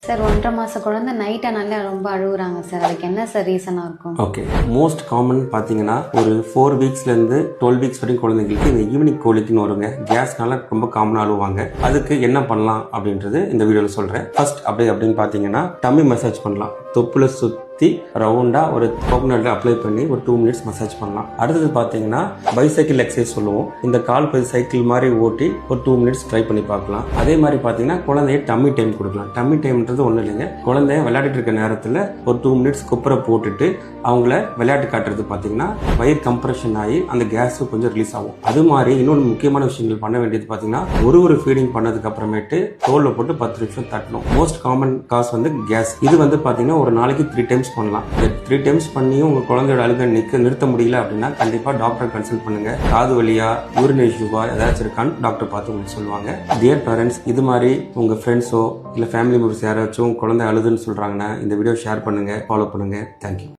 Sir 1.5 மாச குழந்தை night ஆனாலே ரொம்ப அழுகுறாங்க சார். அதுக்கு என்ன சார் ரீசனா இருக்கும்? ஓகே, மோஸ்ட் காமன் பார்த்தீங்கன்னா ஒரு 4 வீக்ஸ்லேருந்து 12 வீக்ஸ் வரைக்கும் குழந்தைங்களுக்கு இந்த ஈவினிங் கோலிக்குன்னு வருங்க. கேஸ்னால ரொம்ப காமனாக அழுவாங்க. அதுக்கு என்ன பண்ணலாம் அப்படின்றது இந்த வீடியோவில் சொல்கிறேன். ஃபர்ஸ்ட் அப்படின்னு பார்த்தீங்கன்னா டம்மி மசாஜ் பண்ணலாம். தொப்புல சுற்றி ரவுண்டாக ஒரு கோகனட்ல அப்ளை பண்ணி ஒரு 2 மினிட்ஸ் மசாஜ் பண்ணலாம். அடுத்தது பார்த்தீங்கன்னா பைசைக்கிள் எக்ஸசைஸ் சொல்லுவோம். இந்த கால் சைக்கிள் மாதிரி ஓட்டி ஒரு 2 மினிட்ஸ் ட்ரை பண்ணி பார்க்கலாம். அதே மாதிரி பார்த்தீங்கன்னா குழந்தைய டம்மி டைம் கொடுக்கலாம். டம்மி டைம்ன்றது ஒன்றும் இல்லைங்க, குழந்தைய விளையாடிட்டு இருக்க நேரத்தில் ஒரு 2 மினிட்ஸ் குப்பரை போட்டுட்டு அவங்கள விளையாட்டு காட்டுறது பார்த்தீங்கன்னா வயிறு கம்ப்ரெஷன் ஆகி அந்த கேஸ் கொஞ்சம் ரிலீஸ் ஆகும். அது மாதிரி இன்னொன்று முக்கியமான விஷயங்கள் பண்ண வேண்டியது பார்த்தீங்கன்னா ஒரு ஃபீடிங் பண்ணதுக்கு அப்புறமேட்டு தோலில் போட்டு 10 நிமிஷம் தட்டணும். மோஸ்ட் காமன் காஸ் வந்து கேஸ். இது வந்து பார்த்தீங்கன்னா ஒரு நாளைக்கு 3 டைம்ஸ் பண்ணலாம். 3 டைம்ஸ் பண்ணியும் உங்க குழந்தையோட அழுகை நிறுத்த முடியல அப்படின்னா கண்டிப்பா டாக்டர் கன்சல்ட் பண்ணுங்க. காது வலியா, யூரின் இஷ்யூவா ஏதாச்சும் இருக்கான்னு டாக்டர் பார்த்து உங்களுக்கு சொல்லுவாங்க. டியர் பேரண்ட்ஸ், இது மாதிரி உங்க ஃப்ரெண்ட்ஸோ இல்ல ஃபேமிலி மெம்பர்ஸ் யாராச்சும் குழந்தை அழுதுன்னு சொல்றாங்கன்னா இந்த வீடியோ ஷேர் பண்ணுங்க, ஃபாலோ பண்ணுங்க. தேங்க்யூ.